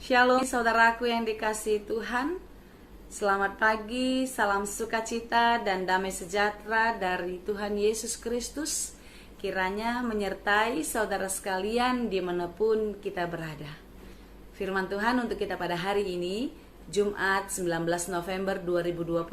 Shalom saudaraku yang dikasihi Tuhan. Selamat pagi, salam sukacita dan damai sejahtera dari Tuhan Yesus Kristus kiranya menyertai saudara sekalian dimanapun kita berada. Firman Tuhan untuk kita pada hari ini, Jumat 19 November 2021,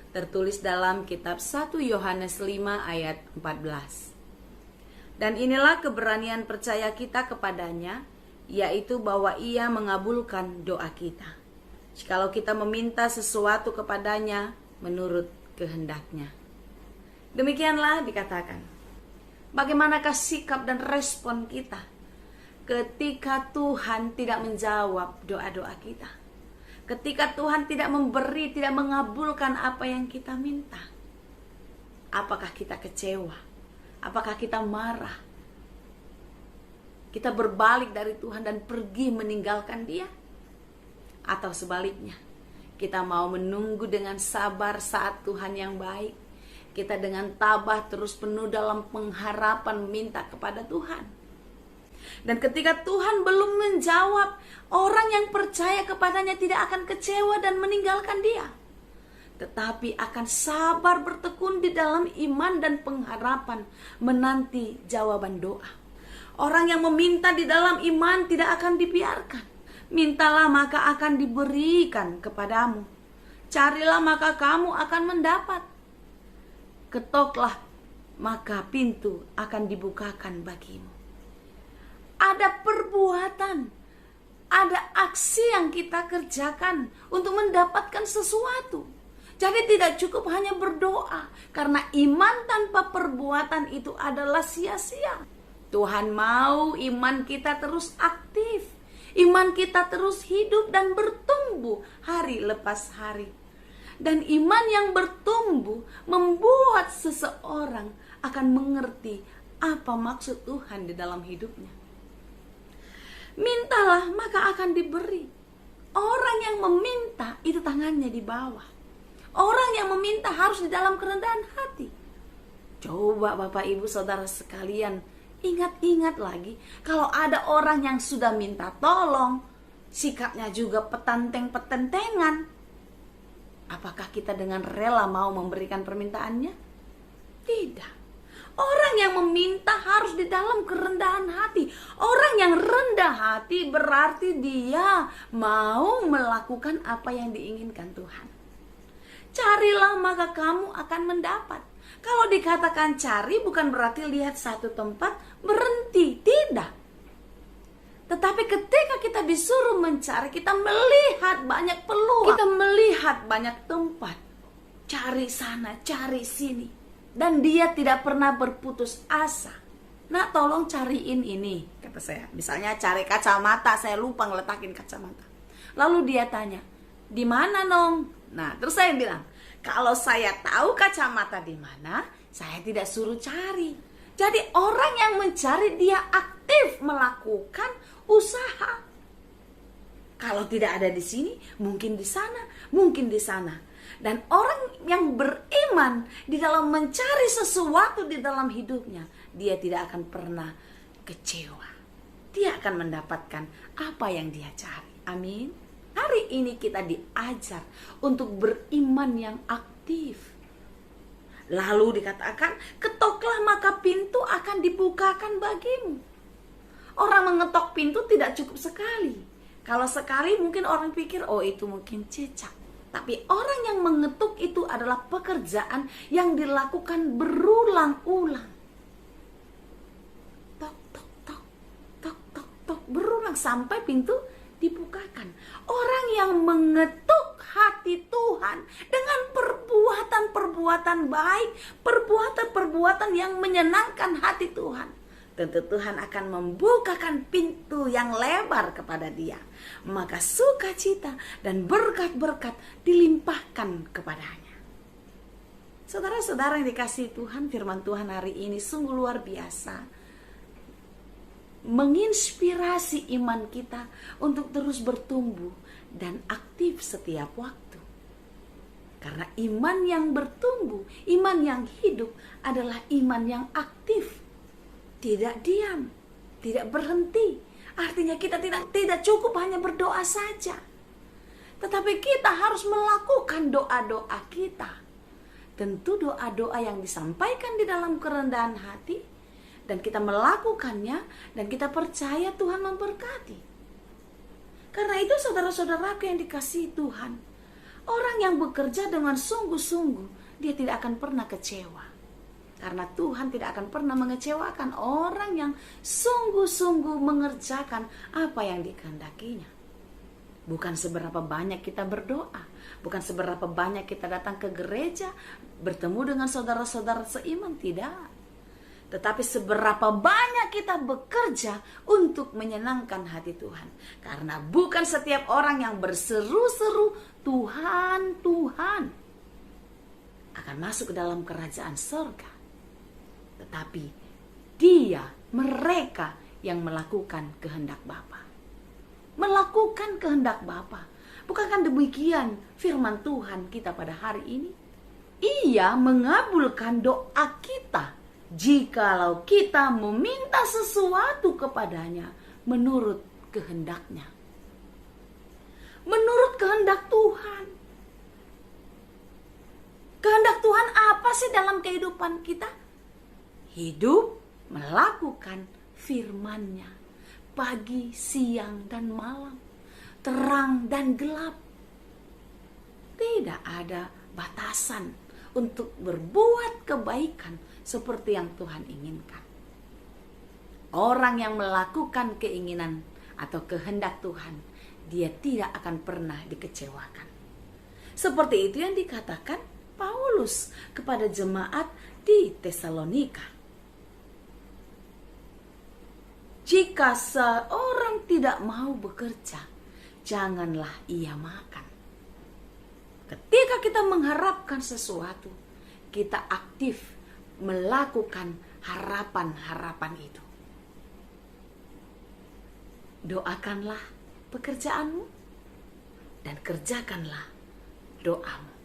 tertulis dalam kitab 1 Yohanes 5 ayat 14. Dan inilah keberanian percaya kita kepadanya, yaitu bahwa Ia mengabulkan doa kita, jikalau kita meminta sesuatu kepadanya menurut kehendaknya. Demikianlah dikatakan. Bagaimanakah sikap dan respon kita ketika Tuhan tidak menjawab doa-doa kita? Ketika Tuhan tidak memberi, tidak mengabulkan apa yang kita minta? Apakah kita kecewa? Apakah kita marah? Kita berbalik dari Tuhan dan pergi meninggalkan Dia? Atau sebaliknya, kita mau menunggu dengan sabar saat Tuhan yang baik. Kita dengan tabah terus penuh dalam pengharapan minta kepada Tuhan. Dan ketika Tuhan belum menjawab, orang yang percaya kepadanya tidak akan kecewa dan meninggalkan Dia, tetapi akan sabar bertekun di dalam iman dan pengharapan menanti jawaban doa. Orang yang meminta di dalam iman tidak akan dibiarkan. Mintalah maka akan diberikan kepadamu. Carilah maka kamu akan mendapat. Ketoklah maka pintu akan dibukakan bagimu. Ada perbuatan, ada aksi yang kita kerjakan untuk mendapatkan sesuatu. Jadi tidak cukup hanya berdoa, karena iman tanpa perbuatan itu adalah sia-sia. Tuhan mau iman kita terus aktif, iman kita terus hidup dan bertumbuh hari lepas hari. Dan iman yang bertumbuh membuat seseorang akan mengerti apa maksud Tuhan di dalam hidupnya. Mintalah maka akan diberi. Orang yang meminta itu tangannya di bawah. Orang yang meminta harus di dalam kerendahan hati. Coba Bapak Ibu Saudara sekalian, ingat-ingat lagi, kalau ada orang yang sudah minta tolong, sikapnya juga petanteng-petentengan, apakah kita dengan rela mau memberikan permintaannya? Tidak. Orang yang meminta harus di dalam kerendahan hati. Orang yang rendah hati berarti dia mau melakukan apa yang diinginkan Tuhan. Carilah maka kamu akan mendapat. Kalau dikatakan cari bukan berarti lihat satu tempat berhenti, tidak. Tetapi ketika kita disuruh mencari, kita melihat banyak peluang, kita melihat banyak tempat, cari sana, cari sini, dan dia tidak pernah berputus asa. Nah, tolong cariin ini, kata saya. Misalnya cari kacamata, saya lupa ngeletakin kacamata. Lalu dia tanya, di mana Nong? Nah, terus saya bilang, kalau saya tahu kacamata di mana, saya tidak suruh cari. Jadi orang yang mencari, dia aktif melakukan usaha. Kalau tidak ada di sini, mungkin di sana, mungkin di sana. Dan orang yang beriman di dalam mencari sesuatu di dalam hidupnya, dia tidak akan pernah kecewa. Dia akan mendapatkan apa yang dia cari. Amin. Hari ini kita diajar untuk beriman yang aktif. Lalu dikatakan, ketoklah maka pintu akan dibukakan bagimu. Orang mengetok pintu tidak cukup sekali. Kalau sekali mungkin orang pikir, oh itu mungkin cicak. Tapi orang yang mengetuk itu adalah pekerjaan yang dilakukan berulang-ulang. Tok, tok, tok, tok, tok, tok, berulang sampai pintu dibukakan. Orang yang mengetuk hati Tuhan dengan perbuatan-perbuatan baik, perbuatan-perbuatan yang menyenangkan hati Tuhan, tentu Tuhan akan membukakan pintu yang lebar kepada dia. Maka sukacita dan berkat-berkat dilimpahkan kepadanya. Saudara-saudara yang dikasihi Tuhan, firman Tuhan hari ini sungguh luar biasa, menginspirasi iman kita untuk terus bertumbuh dan aktif setiap waktu. Karena iman yang bertumbuh, iman yang hidup adalah iman yang aktif, tidak diam, tidak berhenti, Artinya kita tidak cukup hanya berdoa saja, tetapi kita harus melakukan doa-doa kita. Tentu doa-doa yang disampaikan di dalam kerendahan hati, dan kita melakukannya, dan kita percaya Tuhan memberkati. Karena itu saudara-saudaraku yang dikasihi Tuhan, orang yang bekerja dengan sungguh-sungguh, dia tidak akan pernah kecewa. Karena Tuhan tidak akan pernah mengecewakan orang yang sungguh-sungguh mengerjakan apa yang dikehendakinya. Bukan seberapa banyak kita berdoa, bukan seberapa banyak kita datang ke gereja, bertemu dengan saudara-saudara seiman, tidak. Tetapi seberapa banyak kita bekerja untuk menyenangkan hati Tuhan. Karena bukan setiap orang yang berseru-seru Tuhan, Tuhan akan masuk ke dalam kerajaan surga. Tetapi mereka yang melakukan kehendak Bapa. Melakukan kehendak Bapa. Bukankah demikian firman Tuhan kita pada hari ini? Ia mengabulkan doa kita jikalau kita meminta sesuatu kepadanya menurut kehendaknya. Menurut kehendak Tuhan. Kehendak Tuhan apa sih dalam kehidupan kita? Hidup melakukan firman-Nya. Pagi, siang, dan malam. Terang dan gelap. Tidak ada batasan untuk berbuat kebaikan seperti yang Tuhan inginkan. Orang yang melakukan keinginan atau kehendak Tuhan, dia tidak akan pernah dikecewakan. Seperti itu yang dikatakan Paulus kepada jemaat di Tesalonika. Jika seorang tidak mau bekerja, janganlah ia makan. Ketika kita mengharapkan sesuatu, kita aktif melakukan harapan-harapan itu. Doakanlah pekerjaanmu dan kerjakanlah doamu.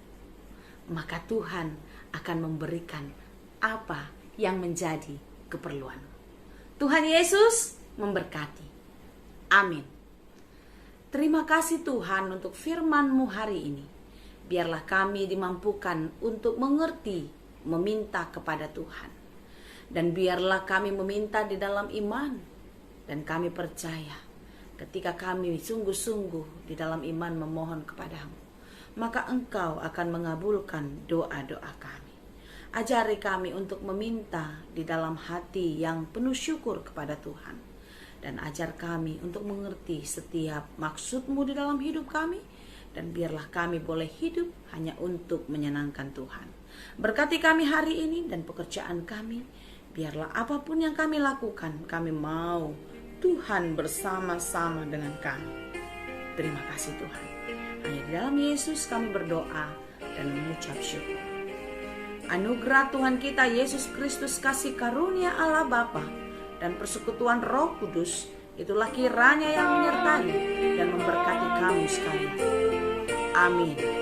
Maka Tuhan akan memberikan apa yang menjadi keperluanmu. Tuhan Yesus memberkati. Amin. Terima kasih Tuhan untuk firman-Mu hari ini. Biarlah kami dimampukan untuk mengerti, meminta kepada Tuhan. Dan biarlah kami meminta di dalam iman. Dan kami percaya ketika kami sungguh-sungguh di dalam iman memohon kepadamu, maka Engkau akan mengabulkan doa-doa kami. Ajari kami untuk meminta di dalam hati yang penuh syukur kepada Tuhan. Dan ajar kami untuk mengerti setiap maksud-Mu di dalam hidup kami. Dan biarlah kami boleh hidup hanya untuk menyenangkan Tuhan. Berkati kami hari ini dan pekerjaan kami. Biarlah apapun yang kami lakukan, kami mau Tuhan bersama-sama dengan kami. Terima kasih Tuhan. Hanya di dalam Yesus kami berdoa dan mengucap syukur. Anugerah Tuhan kita Yesus Kristus, kasih karunia Allah Bapa dan persekutuan Roh Kudus, itulah kiranya yang menyertai dan memberkati kamu sekalian. Amin.